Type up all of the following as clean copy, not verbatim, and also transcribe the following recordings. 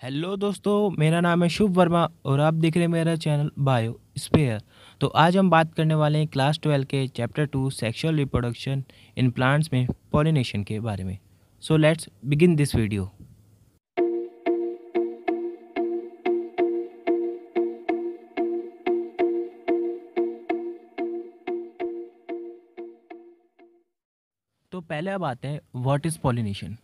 Hello दोस्तों, मेरा नाम है शुभ वर्मा और आप देख रहे हैं मेरा चैनल बायो स्पेयर। तो आज हम बात करने वाले हैं क्लास 12 के chapter 2 sexual reproduction in plants में पॉलिनेशन के बारे में। So let's begin this video. तो पहले अब आते हैं व्हाट इज़ पॉलिनेशन।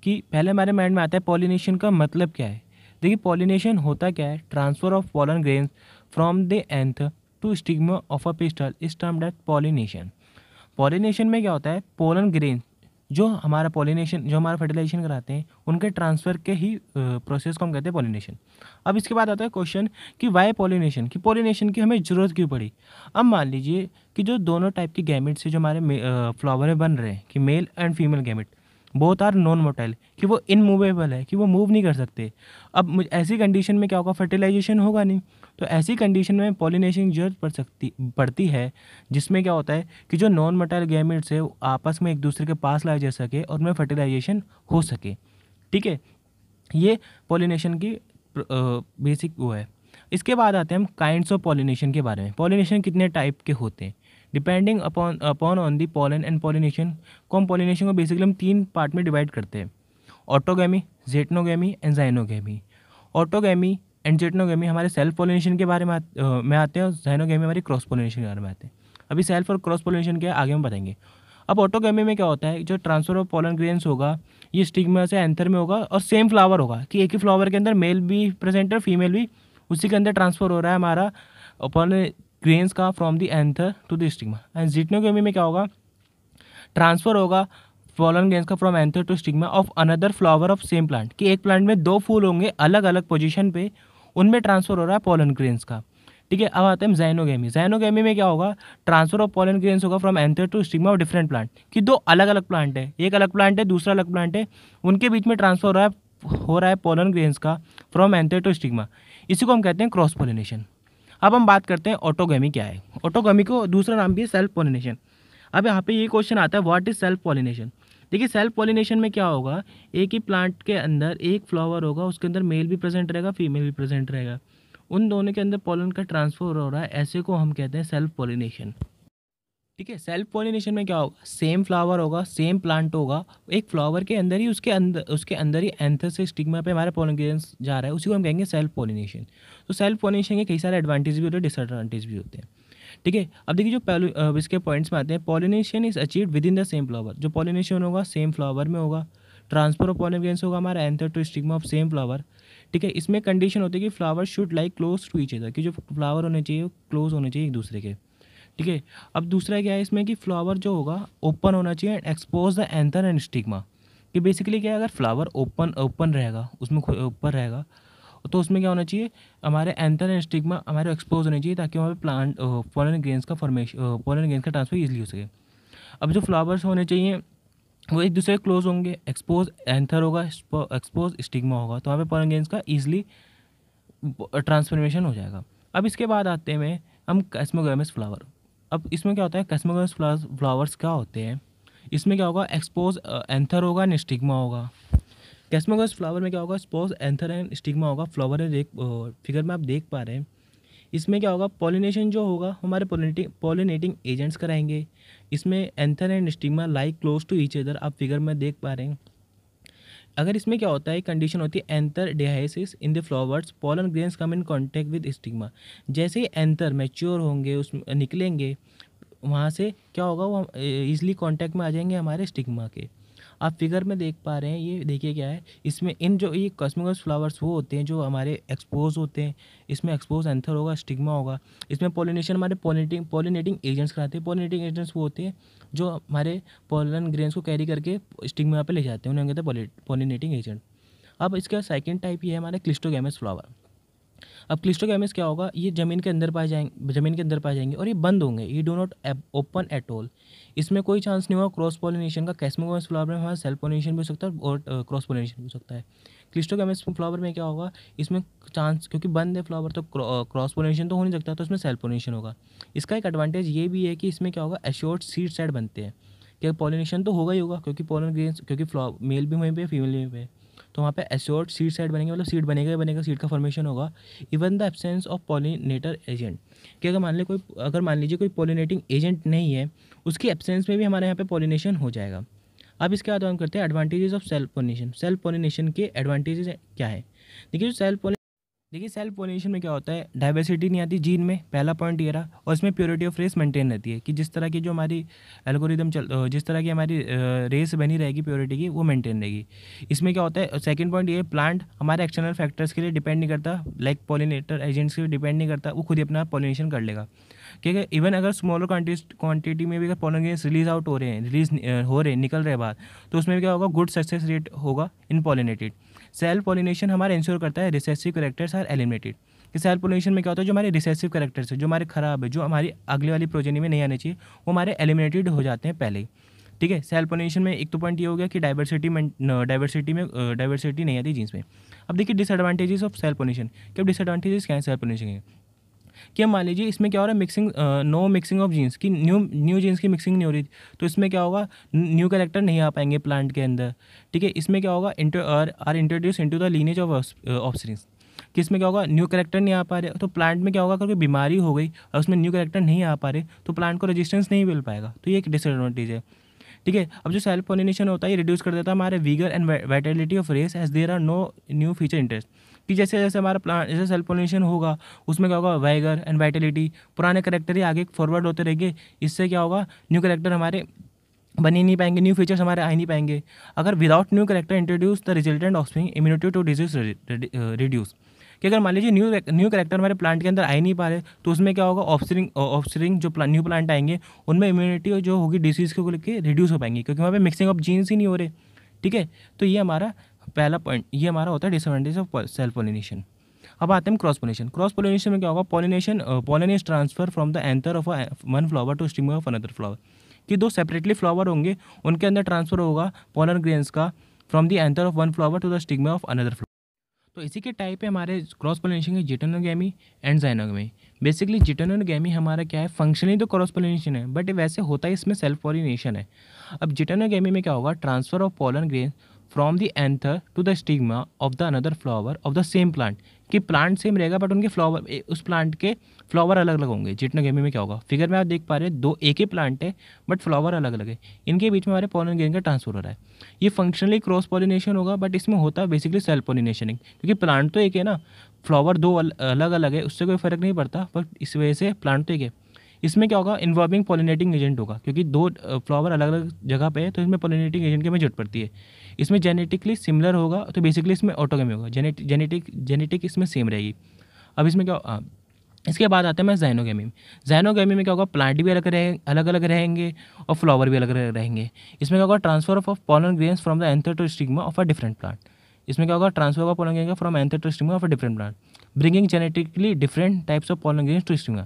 कि पहले हमारे माइंड में आता है पॉलिनेशन का मतलब क्या है। देखिए, पॉलिनेशन होता क्या है, transfer of pollen grains from the anther to stigma of a pistil is termed as pollination. Pollination में क्या होता है, पोलन ग्रेन जो हमारा पॉलिनेशन जो हमारा फर्टिलाइजेशन कराते हैं उनके ट्रांसफ़र के ही प्रोसेस को हम कहते हैं पॉलिनेशन। अब इसके बाद आता है क्वेश्चन कि वाई पॉलिनेशन, की पॉलिनेशन की हमें ज़रूरत क्यों पड़ी। अब मान लीजिए कि जो दोनों टाइप के गैमेट्स से जो हमारे फ्लावर में बन रहे हैं, कि male and female gamete both are non motile, कि वो इनमूवेबल है, कि वो मूव नहीं कर सकते। अब ऐसी कंडीशन में क्या होगा, फर्टिलाइजेशन होगा नहीं। तो ऐसी कंडीशन में पॉलिनेशन की जरूरत पड़ती है, जिसमें क्या होता है कि जो नॉन मोटाइल गैमेट्स है वो आपस में एक दूसरे के पास लाए जा सके और उनमें फर्टिलाइजेशन हो सके। ठीक है, ये पॉलिनेशन की बेसिक वो है। इसके बाद आते हैं हम काइंड्स ऑफ पॉलिनेशन के बारे में। पॉलिनेशन कितने टाइप के होते हैं, depending upon upon on the pollen and pollination को हम पॉलिनेशन को बेसिकली हम 3 पार्ट में डिवाइड करते हैं। Autogamy, geitonogamy and xenogamy. Autogamy and geitonogamy हमारे सेल्फ पॉलिनेशन के बारे में आते हैं और जाइनोगैमी हमारी क्रॉस पॉलिनेशन के बारे में आते हैं। अभी सेल्फ और क्रॉस पॉलिनेशन के आगे हम बताएंगे। अब ऑटोगैमी में क्या होता है, जो ट्रांसफर ऑफ पॉलन ग्रेन्स होगा ये स्टिग्मा से एंथर में होगा और सेम फ्लावर होगा, कि एक ही फ्लावर के अंदर मेल भी प्रेजेंट है फीमेल भी, उसी के अंदर ट्रांसफर हो रहा है हमारा पॉलन ग्रेन्स का from the anther to the stigma. And geitonogamy में क्या होगा, ट्रांसफर होगा पॉलन ग्रेन्स का from anther to stigma of another flower of same plant, कि एक प्लांट में 2 फूल होंगे अलग अलग पोजीशन पे, उनमें ट्रांसफर हो रहा है पॉलन ग्रेन्स का। ठीक है, अब आते हैं जाइनोगैमी। जाइनोगैमी में क्या होगा, ट्रांसफर ऑफ पॉलन ग्रेन्स होगा from anther to stigma of different plant, कि 2 अलग अलग प्लांट है, एक अलग प्लांट है दूसरा अलग प्लांट है, उनके बीच में ट्रांसफर हो रहा है पॉलन ग्रेन्स का फ्रॉम एंथर टू स्टिग्मा। इसी को हम कहते हैं क्रॉस पॉलिनेशन। अब हम बात करते हैं ऑटोगैमी क्या है। ऑटोगैमी को दूसरा नाम भी है सेल्फ पॉलिनेशन। अब यहाँ पे ये क्वेश्चन आता है, व्हाट इज सेल्फ पॉलिनेशन। देखिए, सेल्फ पॉलिनेशन में क्या होगा, एक ही प्लांट के अंदर एक फ्लावर होगा, उसके अंदर मेल भी प्रेजेंट रहेगा फीमेल भी प्रेजेंट रहेगा, उन दोनों के अंदर पॉलन का ट्रांसफर हो रहा है, ऐसे को हम कहते हैं सेल्फ पॉलिनेशन। ठीक है, सेल्फ पॉलिनेशन में क्या होगा, सेम फ्लावर होगा सेम प्लांट होगा, एक फ्लावर के अंदर ही उसके अंदर ही एंथर से स्टिग्मा पे हमारा पॉलिनेशन जा रहा है, उसी को हम कहेंगे सेल्फ पॉलिनेशन। तो सेल्फ पॉलिनेशन के कई सारे एडवांटेज भी होते हैं, डिसएडवांटेज भी होते हैं। ठीक है, अब देखिए जो पहलू इसके पॉइंट्स में आते हैं, pollination is achieved within the same flower. जो पॉलिनेशन होगा सेम फ्लावर में होगा, ट्रांसफर ऑफ पॉलन ग्रेन्स होगा हमारा anther to stigma of same flower. ठीक है, इसमें कंडीशन होती है कि flower should like close to each other, कि जो फ्लावर होने चाहिए वो क्लोज होने चाहिए एक दूसरे के। ठीक है, अब दूसरा क्या है इसमें, कि फ्लावर जो होगा ओपन होना चाहिए and expose the anther and stigma. कि बेसिकली क्या है, अगर फ्लावर ओपन ओपन रहेगा उसमें ऊपर रहेगा तो उसमें क्या होना चाहिए, हमारे एंथर एंड स्टिग्मा हमारे एक्सपोज होने चाहिए, ताकि हमारे प्लांट पॉलन ग्रेन्स का फॉर्मेशन पॉलन ग्रेन्स का ट्रांसफर ईजिली हो सके। अब जो फ्लावर्स होने चाहिए वो एक दूसरे के क्लोज होंगे, एक्सपोज एंथर होगा एक्सपोज स्टिग्मा होगा, तो वहाँ पे पॉलन ग्रेन्स का ईजिली ट्रांसफॉर्मेशन हो जाएगा। अब इसके बाद आते हैं हम कैस्मोगैमस फ्लावर। अब इसमें क्या होता है, कैस्मोगैमस फ्लावर्स क्या होते हैं, इसमें क्या होगा, एक्सपोज एंथर होगा एंड स्टिग्मा होगा। कैस्मोगस फ्लावर में क्या होगा, स्पोज एंथर एंड स्टिग्मा होगा। फ्लावर है फिगर में आप देख पा रहे हैं, इसमें क्या होगा, पॉलिनेशन जो होगा हमारे पॉलिनेटिंग एजेंट्स कराएंगे। इसमें anther and stigma like close to each other, आप फिगर में देख पा रहे हैं। अगर इसमें क्या होता है, कंडीशन होती है anther dehiscence in the flowers pollen grains come in contact with stigma. जैसे ही एंथर मैच्योर होंगे उसमें निकलेंगे, वहाँ से क्या होगा, वो ईजिली कांटेक्ट में आ जाएंगे हमारे स्टिग्मा के। आप फिगर में देख पा रहे हैं, ये देखिए क्या है, इसमें इन जो ये कॉस्मोगस फ्लावर्स वो होते हैं जो हमारे एक्सपोज होते हैं, इसमें एक्सपोज एंथर होगा स्टिग्मा होगा। इसमें पॉलिनेशन हमारे पॉलिनेटिंग एजेंट्स कराते हैं। पॉलिनेटिंग एजेंट्स वो होते हैं जो हमारे पॉलन ग्रेन्स को कैरी करके स्टिग्मा पे ले जाते हैं, उन्हें कहते हैं पॉलिनेटिंग एजेंट। अब इसका सेकेंड टाइप ये है हमारे क्लिस्टोगैमस फ्लावर। अब क्लिस्टोगैमस क्या होगा, ये ज़मीन के अंदर पाए जाएंगे और ये बंद होंगे, ये do not open at all. इसमें कोई चांस नहीं होगा क्रॉस पॉलिनेशन का। कैस्मोगैमस फ्लावर में हमारा सेल्फ पॉलिनेशन भी हो सकता है और क्रॉस पॉलिनेशन भी हो सकता है। क्लिस्टोगैमस फ्लावर में क्या होगा, इसमें चांस, क्योंकि बंद है फ्लावर तो क्रॉस पॉलिनेशन तो हो नहीं सकता, तो इसमें सेल्फ पॉलिनेशन होगा। इसका एक एडवांटेज ये भी है कि इसमें क्या होगा, एश्योर्ड सीड सेट बनते हैं, कि पॉलिनेशन तो होगा ही होगा, क्योंकि पॉलन ग्रेन्स, क्योंकि मेल भी वहीं पे फीमेल भी वहीं पे, तो वहाँ पे एस्योर्ड सीड साइड बनेंगे, मतलब सीड बनेगा ही बनेगा, सीड का फॉर्मेशन होगा। Even the absence of pollinator agent, कि अगर मान लीजिए कोई पॉलिनेटिंग एजेंट नहीं है, उसकी एब्सेंस में भी हमारे यहाँ पे पॉलिनेशन हो जाएगा। अब इसके बाद हम करते हैं advantages of self pollination. Self pollination के एडवांटेजेस क्या है? देखिए सेल्फ पोलिनेशन में क्या होता है, डाइवर्सिटी नहीं आती जीन में, पहला पॉइंट ये रहा। और इसमें प्योरिटी ऑफ रेस मेंटेन रहती है, कि जिस तरह की जो हमारी जिस तरह की हमारी रेस बनी रहेगी प्योरिटी की, वो मेंटेन रहेगी। इसमें क्या होता है, सेकंड पॉइंट ये, प्लांट हमारे एक्सटर्नल फैक्टर्स के लिए डिपेंड नहीं करता, लाइक पॉलिनेटर एजेंट्स के लिए डिपेंड नहीं करता, वो खुद ही अपना पॉलिनेशन कर लेगा। ठीक है, इवन अगर स्मॉलर क्वांटिटी में भी अगर पोलन ग्रेन्स रिलीज आउट हो रहे हैं, निकल रहे हैं बाहर, तो उसमें भी क्या होगा, गुड सक्सेस रेट होगा इन पॉलिनेटेड। सेल्फ पॉलिनेशन हमारा इंश्योर करता है रिसेसिव कैरेक्टर्स आर एलिमिनेटेड। कि सेल्फ पॉलिनेशन में क्या होता है, जो हमारे रिसेसिव कैरेक्टर्स है, जो हमारे खराब है, जो हमारी अगले वाली प्रोजेनी में नहीं आने चाहिए, वो हमारे एलिमिनेटेड हो जाते हैं पहले ही। ठीक है, सेल्फ पॉलिनेशन में एक तो पॉइंट ये हो गया कि डाइवर्सिटी नहीं आती जीन्स में। अब देखिए डिसएडवांटेजेस ऑफ सेल्फ पॉलिनेशन। क्या डिसएडवांटेजेस क्या है सेल्फ पॉलिनेशन के? कि हम मान लीजिए इसमें क्या हो रहा है, नो मिक्सिंग ऑफ जीन्स, की न्यू जीन्स की मिक्सिंग नहीं हो रही, तो इसमें क्या होगा, न्यू कैरेक्टर नहीं आ पाएंगे प्लांट के अंदर। ठीक है, इसमें क्या होगा, introduce into the lineage of offsprings, कि इसमें क्या होगा, न्यू कैरेक्टर नहीं आ पा रहे, तो प्लांट में क्या होगा, अगर कोई बीमारी हो गई और उसमें न्यू कैरेक्टर नहीं आ पा रहे, तो प्लांट को रेजिस्टेंस नहीं मिल पाएगा, तो ये एक डिसएडवांटेज है। ठीक है, अब जो सेल्फ पॉलिनेशन होता है, ये रिड्यूस कर देता है हमारे vigour and vitality of race as there are no new feature interest. कि जैसे जैसे हमारा प्लांट, जैसे सेल्फ पॉलिनेशन होगा, उसमें क्या होगा, वाइगर एंड वाइटलिटी, पुराने करेक्टर ही आगे फॉरवर्ड होते रहेंगे। इससे क्या होगा, न्यू करेक्टर हमारे बन ही नहीं पाएंगे, न्यू फीचर्स हमारे आ ही नहीं पाएंगे। अगर without new character introduce the resultant offspring immunity to disease reduce. कि अगर मान लीजिए न्यू करेक्टर हमारे प्लांट के अंदर आ ही नहीं पा रहे, तो उसमें क्या होगा, ऑफस्प्रिंग जो न्यू प्लांट आएंगे, उनमें इम्यूनिटी जो होगी डिसीज़ को लेकर रिड्यूस हो पाएंगी, क्योंकि वहाँ पे मिक्सिंग ऑफ जीन्स ही नहीं हो रहे। ठीक है, तो ये हमारा पहला पॉइंट, ये हमारा होता है डिसएडवांटेज ऑफ सेल्फ पॉलिनेशन। अब आते हैं क्रॉस पोलिनेशन। क्रॉस पोलिनेशन में क्या होगा, pollen is transfer from the anther of one flower to stigma of another flower. कि दो सेपरेटली फ्लावर होंगे, उनके अंदर ट्रांसफर होगा पोलन ग्रेन्स का from the anther of one flower to the stigma of another flower. तो इसी के टाइप है हमारे क्रॉस पोलिनेशन के जिटेनोगैमी एंड जाइनोगैमी। बेसिकली जिटेनोगैमी हमारा क्या है, फंक्शनली तो क्रॉस पोलिनेशन है, बट वैसे होता है इसमें सेल्फ पोलिनेशन है। अब जिटेनोगैमी में क्या होगा, transfer of pollen grain from the anther to the stigma of the another flower of the same plant. कि प्लांट सेम रहेगा बट उनके फ्लावर, उस प्लांट के फ्लावर अलग अलग होंगे। जिटेनोगैमी में क्या होगा, फिगर में आप देख पा रहे हैं, दो एक ही प्लांट है बट फ्लावर अलग अलग है, इनके बीच में हमारे पोलन ग्रेन का ट्रांसफर हो रहा है। ये फंक्शनली क्रॉस पॉलिनेशन होगा, बट इसमें होता है बेसिकली सेल्फ पॉलिनेशन, क्योंकि प्लांट तो एक है ना, फ्लावर दो अलग अलग है, उससे कोई फर्क नहीं पड़ता, बट इस वजह से प्लांट तो एक है। इसमें क्या होगा, इन्वॉल्विंग पॉलिनेटिंग एजेंट होगा, क्योंकि दो फ्लावर अलग अलग जगह पे है, तो इसमें पॉलिनेटिंग एजेंट की हमें जरूरत पड़ती है। इसमें जेनेटिकली सिमिलर होगा, तो बेसिकली इसमें ऑटोगैमी होगा, जेनेटिक इसमें सेम रहेगी। अब इसमें क्या, इसके बाद आते हैं मैं जाइनोगैमी में। जाइनोगैमी में क्या होगा, प्लांट भी अलग अलग रहेंगे और फ्लावर भी अलग अलग रहेंगे। इसमें क्या होगा, transfer of pollen grains from the anther to stigma of a different plant. इसमें क्या होगा, transfer of pollen grain from anther to stigma of a different plant, bringing genetically different types of pollen grains to stigma.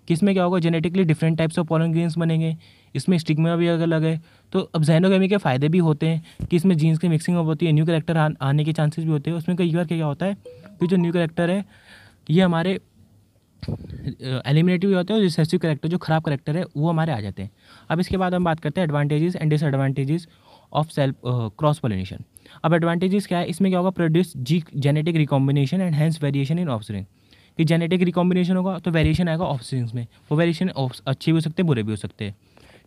किसमें क्या होगा, genetically different types of pollen grains बनेंगे, इसमें stigma भी अलग अलग है। तो अब जाइनोगैमी के फ़ायदे भी होते हैं कि इसमें जीन्स की मिक्सिंग होती है, न्यू करेक्टर आने के चांसेस भी होते हैं। उसमें कई बार क्या होता है कि जो न्यू करेक्टर है ये हमारे एलिमिनेटिव होते हैं, और रिसेसिव करेक्टर जो खराब करेक्टर है वो हमारे आ जाते हैं। अब इसके बाद हम बात करते हैं advantages and disadvantages of self cross pollination. अब एडवांटेजेस क्या है, इसमें क्या होगा, produce genetic recombination and hence variation in offspring. कि जेनेटिक रिकॉम्बिनेशन होगा तो वेरिएशन आएगा ऑफस्प्रिंग्स में, वो वेरिएशन अच्छे भी हो सकते हैं, बुरे भी हो सकते हैं।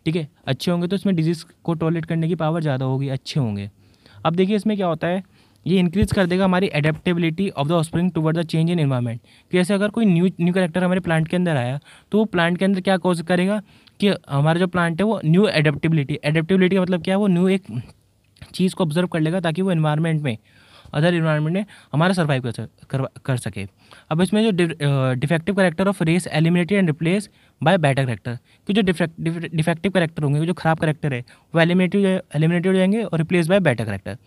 ठीक है, अच्छे होंगे तो इसमें डिजीज़ को टॉलरेट करने की पावर ज़्यादा होगी, अच्छे होंगे। अब देखिए इसमें क्या होता है, ये इंक्रीज़ कर देगा हमारी adaptability of the offspring toward the change in environment. कि ऐसे अगर कोई न्यू कैरेक्टर हमारे प्लांट के अंदर आया, तो वो प्लांट के अंदर क्या कॉज करेगा कि हमारा जो प्लांट है वो न्यू एडेप्टेबिलिटी का मतलब क्या है, वो न्यू एक चीज़ को ऑब्जर्व कर लेगा, ताकि वो एनवायरनमेंट में, अदर इन्वायरमेंट में हमारा सर्वाइव कर सके। अब इसमें जो defective character of race eliminated and replace by better character. कि जो डिफेक्टिव करेक्टर होंगे, जो खराब करेक्टर है, वो एलिमिनेटेड हो जाएंगे और रिप्लेस बाय बेटर करेक्टर।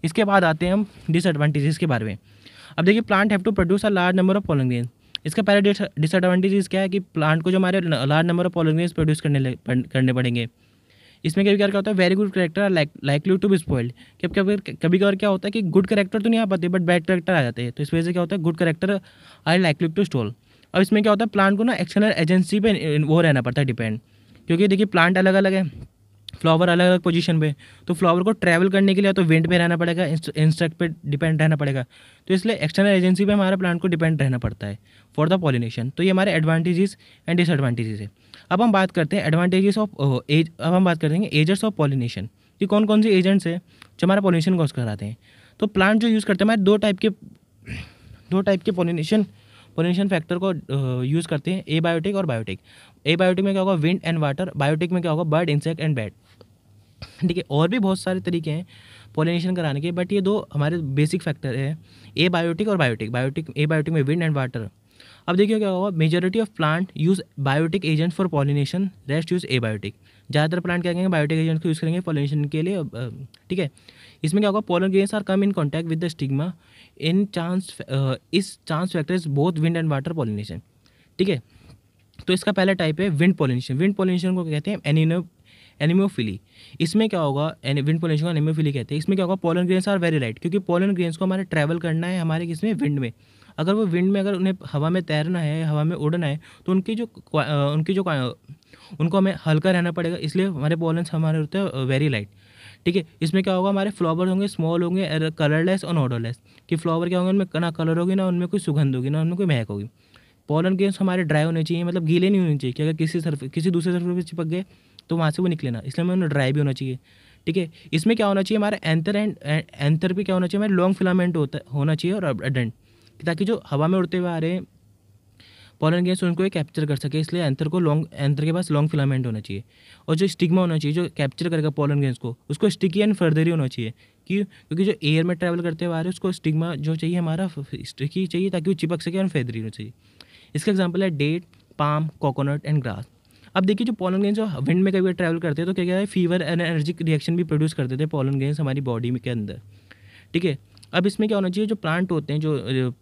इसके बाद आते हैं हम डिसएडवांटेजेस के बारे में। अब देखिए, plant have to produce a large number of pollen grains. इसका पहले डिसएडवांटेजेस क्या है कि प्लांट को जो हमारे large number of pollen grains produce करने पड़ेंगे। इसमें कभी क्या होता है, very good character likely to be spoiled. कभी कभार क्या होता है कि गुड करेक्टर तो नहीं आ पाते, बट बैड करेक्टर आ जाते हैं, तो इस वजह से क्या होता है, good character are likely to stall. अब इसमें क्या होता है, प्लांट को ना एक्सटर्नल एजेंसी पे वो रहना पड़ता है डिपेंड, क्योंकि देखिए प्लांट अलग अलग है, फ्लावर अलग अलग पोजीशन पे, तो फ्लावर को ट्रैवल करने के लिए तो विंड पे रहना पड़ेगा, इंसेक्ट पे डिपेंड रहना पड़ेगा, तो इसलिए एक्सटर्नल एजेंसी पे हमारे प्लांट को डिपेंड रहना पड़ता है फॉर द पॉलिनेशन। तो ये हमारे एडवांटेजेस एंड डिसएडवांटेजेस है। अब हम बात करते हैं एडवांटेजेस ऑफ एज, अब हम बात करेंगे एजेंट्स ऑफ पॉलिनेशन कि कौन कौन से एजेंट्स हैं जो हमारा पॉलिनेशन कॉज कराते हैं। तो प्लांट जो यूज़ करते हैं हमारे दो टाइप के पोलिनेशन फैक्टर को यूज़ करते हैं, एबायोटिक और बायोटिक। एबायोटिक में क्या होगा, विंड एंड वाटर, बायोटिक में क्या होगा, बर्ड, इंसेक्ट एंड बैट। ठीक है, और भी बहुत सारे तरीके हैं पोलिनेशन कराने के, बट ये दो हमारे बेसिक फैक्टर है, एबायोटिक और बायोटिक। एबायोटिक में विंड एंड वाटर। अब देखिए क्या होगा, majority of plant use biotic agent for pollination, rest use abiotic. ज़्यादातर प्लांट क्या करेंगे, बायोटिक एजेंट को यूज़ करेंगे पॉलिनेशन के लिए। ठीक है, इसमें क्या होगा, pollen grains are come in contact with the stigma in is chance factor is both wind and water pollination. ठीक है, तो इसका पहला टाइप है विंड पॉलिनेशन। विंड पॉलिनेशन को कहते हैं एनिमोफिली। इसमें क्या होगा, विंड पॉलिनेशन को एनिमोफिली कहते हैं। इसमें क्या होगा, pollen grains are very light, क्योंकि पोलन ग्रेन्स को हमारे ट्रैवल करना है हमारे किसमें, विंड में। अगर वो विंड में, अगर उन्हें हवा में तैरना है, हवा में उड़ना है, तो उनको हमें हल्का रहना पड़ेगा, इसलिए हमारे पोलन्स हमारे होते हैं वेरी लाइट। ठीक है, इसमें क्या होगा, हमारे फ्लावर होंगे स्मॉल होंगे, कलरलेस और ऑडरलेस। कि फ्लावर क्या होंगे, उनमें ना कलर होगी, ना उनमें कोई सुगंध होगी, ना उनमें कोई महक होगी। पोलन ग्रेन्स हमारे ड्राई होने चाहिए, मतलब गीले नहीं होने चाहिए, कि अगर किसी दूसरे सरफेस पे चिपक गए तो वहाँ से वो निकले ना, इसलिए हमें उन्हें ड्राई भी होना चाहिए। ठीक है, इसमें क्या होना चाहिए, हमारे एंथर पे क्या होना चाहिए, हमारे लॉन्ग फिलामेंट होना चाहिए और अडेंट, ताकि जो हवा में उड़ते हुए आ रहे हैं पोलन ग्रेन्स उनको ये कैप्चर कर सके, इसलिए एंथर के पास लॉन्ग फिलामेंट होना चाहिए। और जो स्टिग्मा होना चाहिए, जो कैप्चर करेगा पोलन ग्रेन्स को, उसको स्टिकी एंड फर्दरी होना चाहिए। क्योंकि जो एयर में ट्रैवल करते हुए आ रहे हैं उसको स्टिग्मा जो चाहिए हमारा स्टिकी चाहिए, ताकि वो चिपक सके, और फेदरी होना चाहिए। इसका एग्जाम्पल है date, palm, coconut and grass. अब देखिए, जो पोलन ग्रेन्स जो विंड में कभी ट्रैवल करते हैं तो क्या क्या है, फीवर एंड एनर्जिक रिएक्शन भी प्रोड्यूस करते थे पोलन ग्रेन्स हमारी बॉडी में के अंदर। ठीक है, अब इसमें क्या होना चाहिए, जो प्लांट होते हैं जो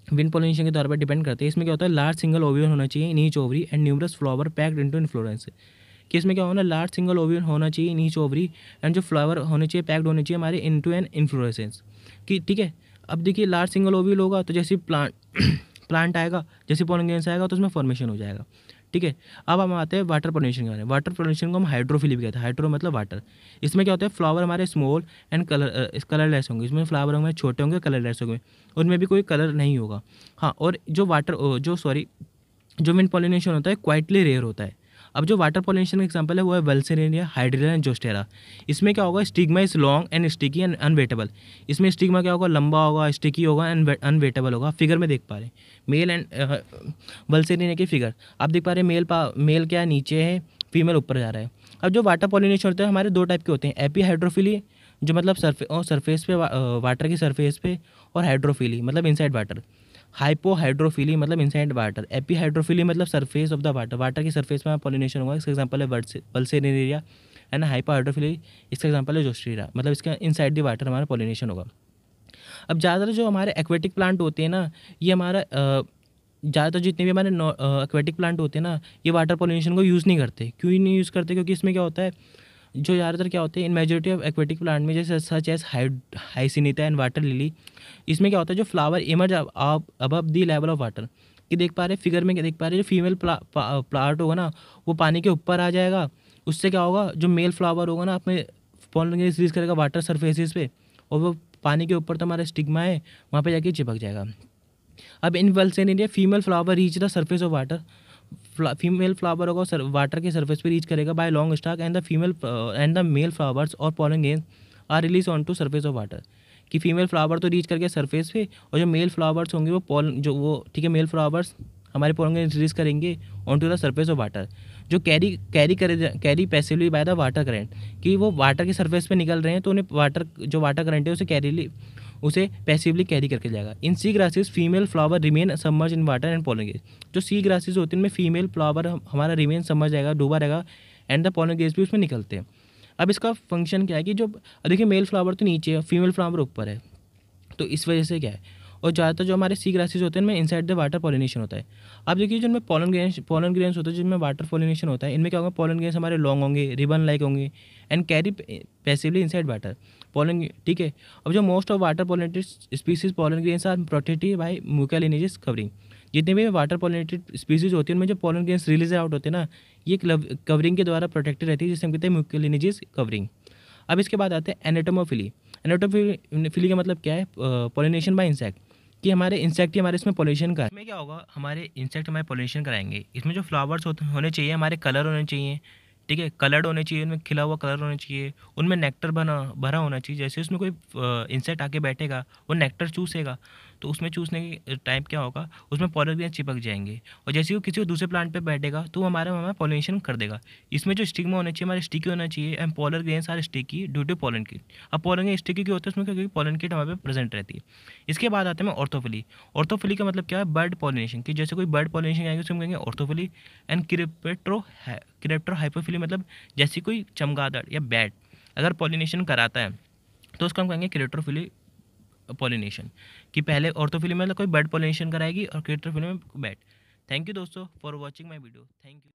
विंड पोलिनेशन के तौर पर डिपेंड करते हैं, इसमें क्या होता है, लार्ज सिंगल ओव्यूल होना चाहिए in each ovary and numerous flower packed into inflorescence. कि इसमें क्या होना, लार्ज सिंगल ओव्यूल होना चाहिए इन ईच ओवरी एंड जो फ्लावर होने चाहिए पैक्ड होने चाहिए हमारे इनटू एन इन्फ्लोरेसेंस। कि ठीक है, अब देखिए लार्ज सिंगल ओव्यूल होगा तो जैसे प्लांट आएगा, जैसे पोलन ग्रेन्स आएगा तो उसमें फॉर्मेशन हो जाएगा। ठीक है, अब हम आते हैं वाटर पोलिनेशन के बारे में। वाटर पोलिनेशन को हम हाइड्रोफिली भी कहते हैं, हाइड्रो मतलब वाटर। इसमें क्या होता है, फ्लावर हमारे स्मॉल एंड कलरलेस होंगे, इसमें फ्लावर हमारे छोटे होंगे, कलरलेस होंगे, उनमें भी कोई कलर नहीं होगा। हाँ, और जो विंड पोलिनेशन होता है क्वाइटली रेयर होता है। अब जो वाटर पोलिनेशन का एग्जांपल है वो है वल्सेरेनिया, हाइड्रिला एंड जोस्टेरा। इसमें क्या होगा, stigma is long and sticky and unwettable. इसमें स्टिग्मा क्या होगा, लंबा होगा, स्टिकी होगा एंड अनवेटेबल होगा। फिगर में देख पा रहे हैं मेल एंड वल्सेरेनिया की फिगर आप देख पा रहे हैं, मेल क्या नीचे है, फीमेल ऊपर जा रहा है। अब जो वाटर पोलिनेशन होते हैं हमारे दो टाइप के होते हैं, एपी हाइड्रोफिली जो मतलब सरफेस पे वाटर की सरफेस पे, और हाइड्रोफिली मतलब इनसाइड वाटर। हाइपो हाइड्रोफिली मतलब इनसाइड वाटर, एपी हाइड्रोफिली मतलब surface of the water, water की सरफेस में पॉलिनेशन होगा। इसका एग्जांपल है वल्सेरेनिया एंड हाइपो हाइड्रोफिली। इसका एग्जांपल है जोस्टेरा, मतलब इसका इनसाइड द वाटर हमारा पॉलिनेशन होगा। अब ज़्यादातर जो हमारे एक्वेटिक प्लांट होते हैं ना, ये हमारा ज़्यादातर जितने भी हमारे एक्वेटिक प्लांट होते हैं ना, ये वाटर पॉलिनेशन को यूज़ नहीं करते। क्यों नहीं यूज़ करते, क्योंकि इसमें क्या होता है, जो ज़्यादातर क्या होते हैं in majority of aquatic plant में, जैसे such as hyacinth and water lily, इसमें क्या होता है, जो flower emerge above the level of water. कि देख पा रहे फिगर में, क्या देख पा रहे, जो फीमेल प्लांट होगा ना वो पानी के ऊपर आ जाएगा, उससे क्या होगा, जो मेल फ्लावर होगा ना अपने पॉलन रिलीज करेगा वाटर सरफेसिस पे, और वो पानी के ऊपर तो हमारा स्टिग्मा है वहाँ पे जाके चिपक जाएगा। अब in vallisneria female flower reach the surface of water, female flower होगा वाटर के सरफेस पे रीच करेगा by long stalk and the male flowers और pollen grains are release on to surface of water. कि फीमेल फ्लावर तो reach करके surface पे, और जो मेल फ्लावर्स होंगे वो ठीक है, मेल फ्लावर्स हमारे पोलन ग्रेन्स रिलीज करेंगे on to the surface of water, जो carry passively by the water current. कि वो वाटर के सरफेस पे निकल रहे हैं तो उन्हें वाटर करंट है उसे पैसिवली कैरी करके जाएगा। In sea grasses female flower remain submerge in water and pollen grains. जो सी ग्रासेस होते हैं उनमें फीमेल फ्लावर हमारा रिमेन सबमर्ज जाएगा, डूबा रहेगा, एंड द पोलन ग्रेन्स भी उसमें निकलते हैं। अब इसका फंक्शन क्या है कि जो देखिए मेल फ्लावर तो नीचे है, फीमेल फ्लावर ऊपर है, तो इस वजह से क्या है, और ज़्यादातर जो हमारे सी ग्रासेस होते हैं इनमें इनसाइड द वाटर पॉलिनेशन होता है। अब देखिए जिनमें पोलन ग्रेन्स होते हैं, जिनमें वाटर पॉलिनेशन होता है, इनमें क्या होगा, पोलन ग्रेन्स हमारे लॉन्ग होंगे, रिबन लाइक होंगे and carry passively inside water pollen. ठीक है, अब जो most of water pollinated species pollen grains are protected by mucilaginous covering. जितने भी वाटर पॉलिनेटेड स्पीसीज होती है उनमें जो पोलन ग्रेन्स रिलीज आउट होते हैं ना, ये कवरिंग के द्वारा प्रोटेक्टेड रहती है, जिसे हम कहते हैं म्यूकोलिनेजेस कवरिंग। अब इसके बाद आते हैं एनाटोमोफिली। एनाटोमोफिली का मतलब क्या है? पॉलिनेशन बाय इंसेक्ट, कि हमारे इंसेक्ट ही हमारे इसमें पॉलिनेशन का है। इसमें क्या होगा, हमारे इंसेक्ट हमारे पॉलिनेशन कराएंगे। इसमें जो फ्लावर्स होने चाहिए हमारे कलर होने चाहिए, ठीक है, कलर्ड होने चाहिए, उनमें खिला हुआ कलर होना चाहिए, उनमें नेक्टर भरा होना चाहिए। जैसे उसमें कोई इंसेक्ट आके बैठेगा, वो नेक्टर चूसेगा, तो उसमें चूसने के टाइम क्या होगा, उसमें पॉलन ग्रेन्स चिपक जाएंगे, और जैसे वो किसी दूसरे प्लांट पे बैठेगा तो वो हमारा पॉलिनेशन कर देगा। इसमें जो स्टिग्मा होना चाहिए हमारे स्टिकी होना चाहिए, and pollen grains are sticky due to pollen kit. अब पॉलन ग्रेन स्टिकी क्यों होते हैं उसमें, क्योंकि पॉलन किट हमारे पे प्रेजेंट रहती है। इसके बाद आते हैं ऑर्थोफिली। ऑर्थोफिली का मतलब क्या है? बर्ड पॉलिनेशन, कि जैसे कोई बर्ड पॉलिनेशन आएगी उसको हम कहेंगे ऑर्थोफिली। एंड क्रिप्टो हाइपोफिली मतलब जैसे कोई चमगादड़ या बैट अगर पॉलिनेशन कराता है तो उसको हम कहेंगे क्रिप्टोफिली पॉलिनेशन, कि पहले ऑर्थोफिली में मतलब कोई बर्ड पॉलिनेशन कराएगी और क्रिप्टोफिली में बैट। थैंक यू दोस्तों for watching my video. Thank you.